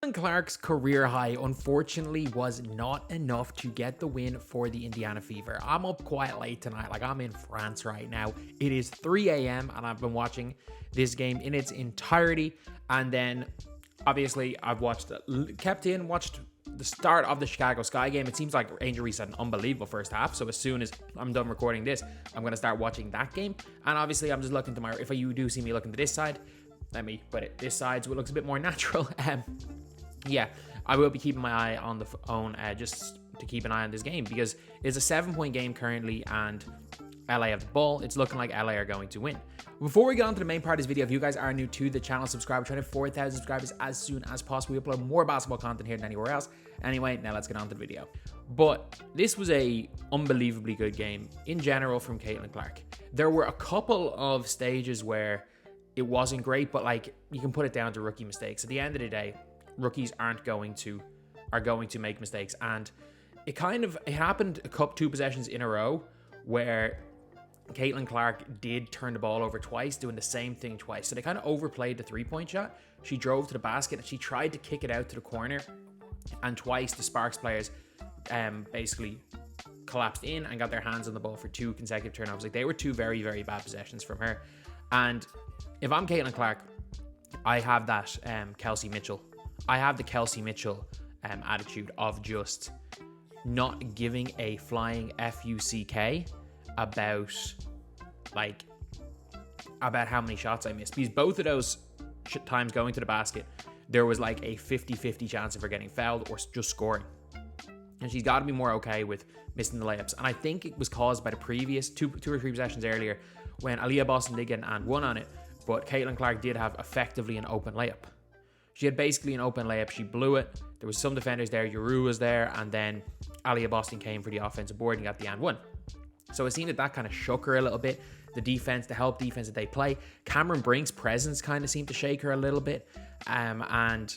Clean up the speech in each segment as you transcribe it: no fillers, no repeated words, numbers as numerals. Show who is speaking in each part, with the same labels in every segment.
Speaker 1: Clark's career high unfortunately was not enough to get the win for the Indiana Fever. I'm up quite late tonight, like I'm in France right now. It is 3 a.m. and I've been watching this game in its entirety. And then obviously I've watched the start of the Chicago Sky game. It seems like Angel Reese had an unbelievable first half. So as soon as I'm done recording this, I'm going to start watching that game. And obviously I'm just looking to if you do see me looking to this side, let me put it this side so it looks a bit more natural. Yeah, I will be keeping my eye on the phone just to keep an eye on this game because it's a 7-point game currently and LA have the ball. It's looking like LA are going to win. Before we get on to the main part of this video, if you guys are new to the channel, subscribe. We're trying to 4,000 subscribers as soon as possible. We upload more basketball content here than anywhere else. Anyway, now let's get on to the video. But this was a unbelievably good game in general from Caitlin Clark. There were a couple of stages where it wasn't great, but like you can put it down to rookie mistakes. At the end of the day, rookies are going to make mistakes, and it happened two possessions in a row where Caitlin Clark did turn the ball over twice, doing the same thing twice. So they kind of overplayed the 3-point shot. She drove to the basket and she tried to kick it out to the corner, and twice the Sparks players basically collapsed in and got their hands on the ball for 2 consecutive turnovers. Like they were 2 very, very bad possessions from her. And if I'm Caitlin Clark, I have that Kelsey Mitchell. I have the Kelsey Mitchell attitude of just not giving a flying fuck about how many shots I missed. Because both of those times going to the basket, there was like a 50-50 chance of her getting fouled or just scoring. And she's got to be more okay with missing the layups. And I think it was caused by the previous two or three possessions earlier when Aliyah Boston did get an and one on it, but Caitlin Clark did have effectively an open layup. She had basically an open layup. She blew it. There was some defenders there. Juju was there. And then Aliyah Boston came for the offensive board and got the and one. So it seemed that kind of shook her a little bit. The help defense that they play. Cameron Brink's presence kind of seemed to shake her a little bit. And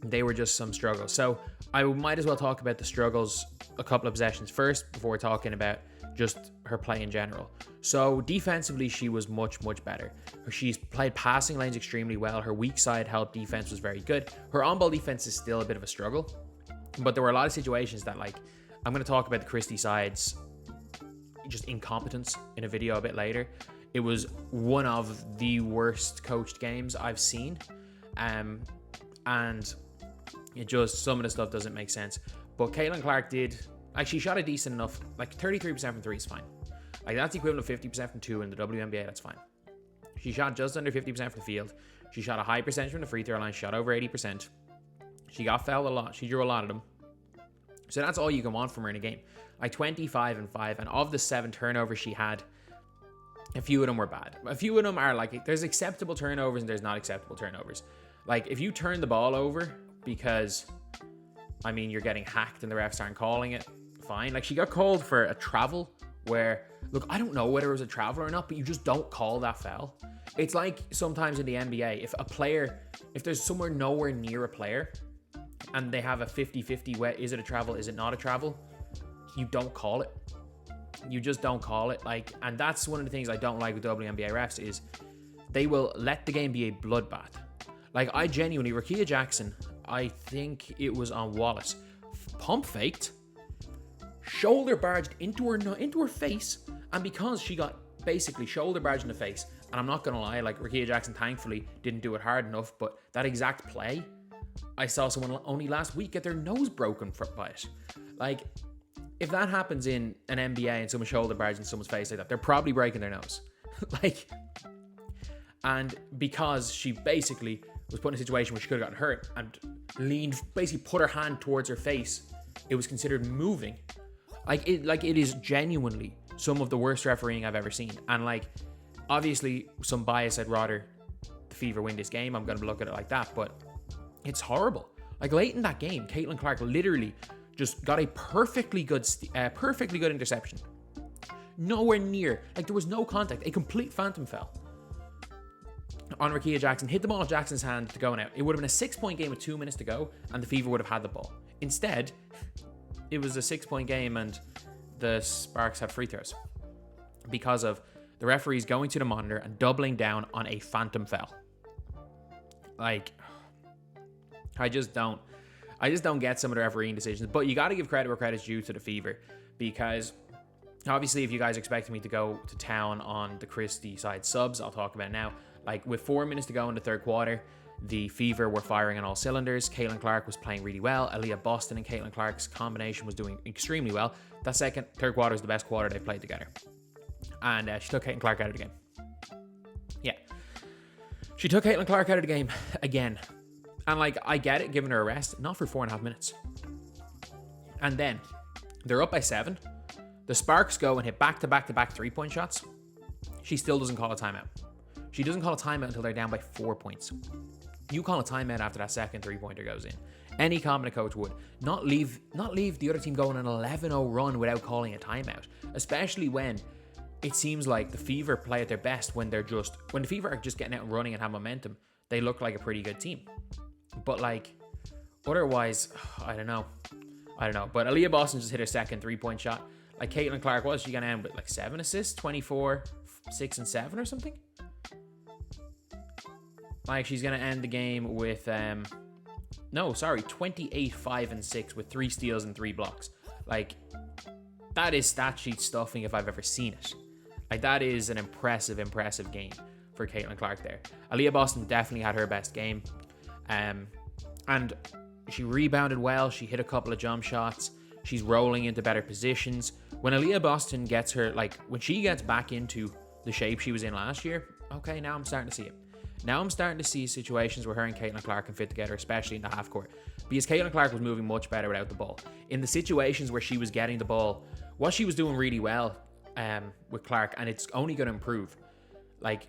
Speaker 1: they were just some struggles. So I might as well talk about the struggles a couple of possessions first before we're talking about just her play in general. So defensively, she was much, much better. She's played passing lanes extremely well. Her weak side help defense was very good. Her on-ball defense is still a bit of a struggle, but there were a lot of situations that, like, I'm going to talk about the Christie side's just incompetence in a video a bit later. It was one of the worst coached games I've seen. And it just, some of the stuff doesn't make sense. But Caitlin Clark she shot a decent enough, like 33% from 3 is fine. Like that's the equivalent of 50% from 2 in the WNBA, that's fine. She shot just under 50% from the field. She shot a high percentage from the free throw line, shot over 80%. She got fouled a lot. She drew a lot of them. So that's all you can want from her in a game. Like 25-5, and of the 7 turnovers she had, a few of them were bad. A few of them are like, there's acceptable turnovers and there's not acceptable turnovers. Like if you turn the ball over because, I mean, you're getting hacked and the refs aren't calling it, fine. Like she got called for a travel where, look, I don't know whether it was a travel or not, but you just don't call that foul. It's like sometimes in the NBA, if there's somewhere nowhere near a player and they have a 50-50, is it a travel, is it not a travel? You don't call it. You just don't call it. Like, and that's one of the things I don't like with WNBA refs is they will let the game be a bloodbath. Like I genuinely, Rakia Jackson, I think it was on Wallace, pump faked, shoulder barged into her face, and because she got basically shoulder barged in the face, and I'm not gonna lie, like Rakia Jackson thankfully didn't do it hard enough, but that exact play, I saw someone only last week get their nose broken by it. Like, if that happens in an NBA and someone shoulder barges in someone's face like that, they're probably breaking their nose. Like, and because she basically was put in a situation where she could have gotten hurt and leaned, basically put her hand towards her face, it was considered moving. It is genuinely some of the worst refereeing I've ever seen. And like, obviously some bias, I'd rather the Fever win this game. I'm going to look at it like that, but it's horrible. Like late in that game, Caitlin Clark literally just got a perfectly good interception. Nowhere near, like there was no contact, a complete phantom foul on Rakia Jackson, hit the ball off Jackson's hand to go now. It would have been a 6-point game with 2 minutes to go, and the Fever would have had the ball. Instead, it was a 6-point game, and the Sparks had free throws because of the referees going to the monitor and doubling down on a phantom foul. Like, I just don't get some of the refereeing decisions. But you got to give credit where credit's due to the Fever, because obviously if you guys expect me to go to town on the Christie side subs, I'll talk about it now. Like, with 4 minutes to go in the third quarter, the Fever were firing on all cylinders. Caitlin Clark was playing really well. Aliyah Boston and Caitlin Clark's combination was doing extremely well. That third quarter was the best quarter they played together. And she took Caitlin Clark out of the game. Yeah. She took Caitlin Clark out of the game again. And, like, I get it, giving her a rest. Not for 4.5 minutes. And then, they're up by 7. The Sparks go and hit back-to-back-to-back three-point shots. She still doesn't call a timeout. She doesn't call a timeout until they're down by 4 points. You call a timeout after that second three-pointer goes in. Any competent coach would. Not leave the other team going an 11-0 run without calling a timeout. Especially when it seems like the Fever play at their best when the Fever are just getting out and running and have momentum. They look like a pretty good team. But, like, otherwise, I don't know. But Aliyah Boston just hit her second three-point shot. Like, Caitlin Clark, what is she going to end with? Like 7 assists? 24, 6, and 7 or something? Like, she's going to end the game with, 28, 5, and 6 with 3 steals and 3 blocks. Like, that is stat sheet stuffing if I've ever seen it. Like, that is an impressive game for Caitlin Clark there. Aliyah Boston definitely had her best game. And she rebounded well. She hit a couple of jump shots. She's rolling into better positions. When Aliyah Boston gets her, like, when she gets back into the shape she was in last year, okay, now I'm starting to see it. Now I'm starting to see situations where her and Caitlin Clark can fit together, especially in the half court. Because Caitlin Clark was moving much better without the ball. In the situations where she was getting the ball, what she was doing really well with Clark, and it's only going to improve. Like,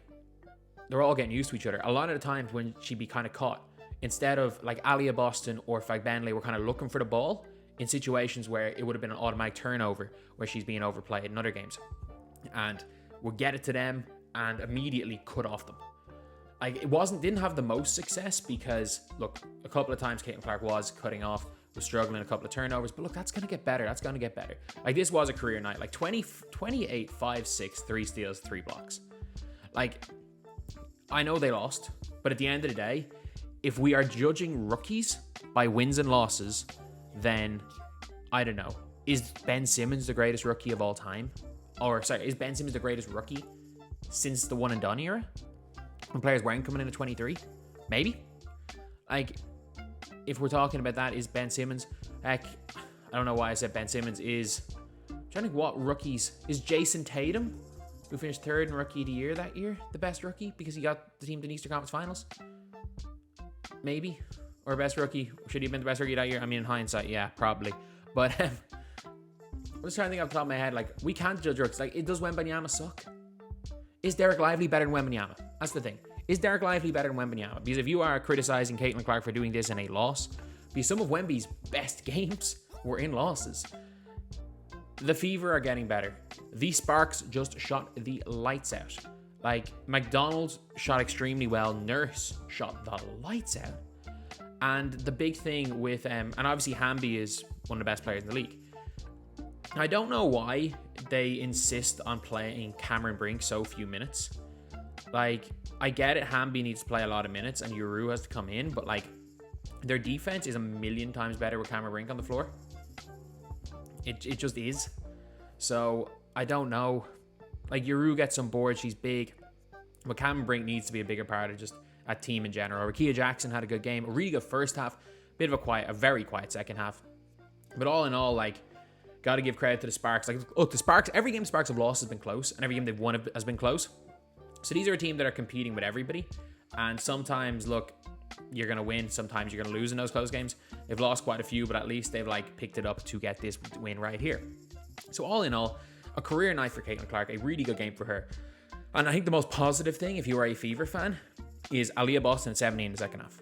Speaker 1: they're all getting used to each other. A lot of the times when she'd be kind of caught, instead of like Aliyah Boston or Fagbenley were kind of looking for the ball in situations where it would have been an automatic turnover where she's being overplayed in other games. And would get it to them and immediately cut off them. Like, didn't have the most success because, look, a couple of times Caitlin Clark was cutting off, was struggling a couple of turnovers, but look, that's going to get better. Like, this was a career night. Like, 28, 5, 6, 3 steals, 3 blocks. Like, I know they lost, but at the end of the day, if we are judging rookies by wins and losses, then, I don't know, is Ben Simmons the greatest rookie of all time? Is Ben Simmons the greatest rookie since the one and done era? When players weren't coming in at 23? Maybe. Like, if we're talking about that, is Ben Simmons, heck, I don't know why I said Ben Simmons is, I'm trying to think what rookies, is Jason Tatum, who finished 3rd in Rookie of the Year that year, the best rookie because he got the team to the Eastern Conference Finals? Maybe. Or best rookie. Should he have been the best rookie that year? I mean, in hindsight, yeah, probably. But I'm just trying to think off the top of my head, like, we can't judge rookies. Like, does Wembanyama suck? Is Derek Lively better than Wembanyama? That's the thing. Is Derek Lively better than Wembanyama? Because if you are criticizing Caitlin Clark for doing this in a loss, because some of Wemby's best games were in losses. The Fever are getting better. The Sparks just shot the lights out. Like, McDonald shot extremely well. Nurse shot the lights out. And the big thing with, and obviously Hamby is one of the best players in the league. I don't know why they insist on playing Cameron Brink so few minutes. Like, I get it, Hamby needs to play a lot of minutes and Uru has to come in, but, like, their defense is a million times better with Cameron Brink on the floor. It just is. So, I don't know. Like, Uru gets some boards, she's big. But Cameron Brink needs to be a bigger part of just a team in general. Rakia Jackson had a good game. A really good first half. Bit of a very quiet second half. But all in all, like, got to give credit to the Sparks. Like, look, the Sparks, every game the Sparks have lost has been close. And every game they've won has been close. So these are a team that are competing with everybody. And sometimes, look, you're going to win. Sometimes you're going to lose in those close games. They've lost quite a few, but at least they've, like, picked it up to get this win right here. So all in all, a career night for Caitlin Clark. A really good game for her. And I think the most positive thing, if you are a Fever fan, is Aliyah Boston at 17 in the second half.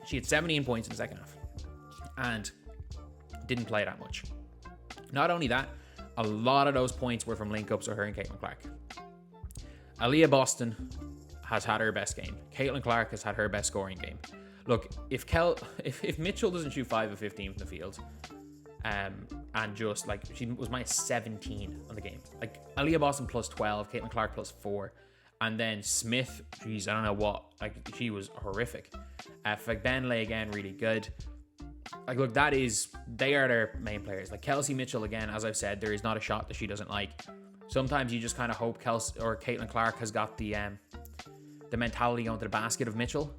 Speaker 1: She had 17 points in the second half. And didn't play that much. Not only that, a lot of those points were from link-ups with her and Caitlin Clark. Aliyah Boston has had her best game. Caitlin Clark has had her best scoring game. Look, if Mitchell doesn't shoot 5 of 15 from the field, and just, like, she was minus 17 on the game. Like, Aliyah Boston plus 12, Caitlin Clark plus 4, And then Smith, geez, I don't know what. Like, she was horrific. Fagbenle, again, really good. Like, look, they are their main players. Like, Kelsey Mitchell, again, as I've said, there is not a shot that she doesn't like. Sometimes you just kind of hope Kelsey or Caitlin Clark has got the mentality going to the basket of Mitchell,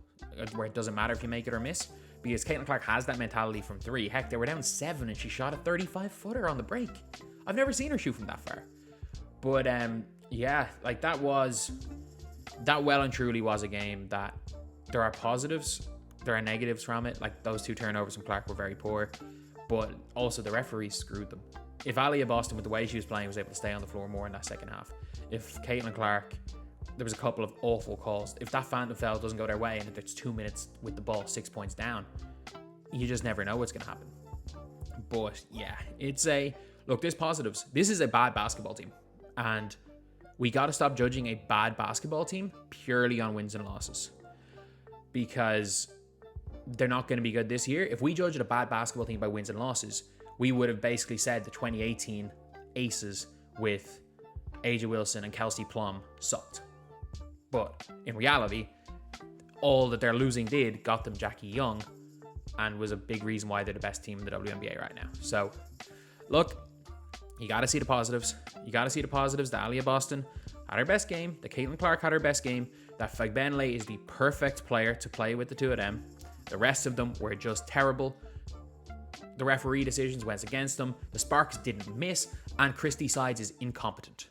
Speaker 1: where it doesn't matter if you make it or miss. Because Caitlin Clark has that mentality from 3. Heck, they were down 7 and she shot a 35-footer on the break. I've never seen her shoot from that far. But, yeah, like that well and truly was a game that there are positives, there are negatives from it. Like, those 2 turnovers from Clark were very poor, but also the referees screwed them. If Aliyah Boston, with the way she was playing, was able to stay on the floor more in that second half, if Caitlin Clark, there was a couple of awful calls. If that phantom foul doesn't go their way and it's 2 minutes with the ball 6 points down, you just never know what's going to happen. But yeah, look, there's positives. This is a bad basketball team, and we got to stop judging a bad basketball team purely on wins and losses, because they're not going to be good this year. If we judged a bad basketball team by wins and losses, we would have basically said the 2018 Aces with A'ja Wilson and Kelsey Plum sucked. But in reality, all that their losing got them Jackie Young, and was a big reason why they're the best team in the WNBA right now. So, look, you got to see the positives. You got to see the positives. The Aliyah Boston had her best game. The Caitlin Clark had her best game. That Fagbenle is the perfect player to play with the 2 of them. The rest of them were just terrible. The referee decisions went against them. The Sparks didn't miss. And Christy Sides is incompetent.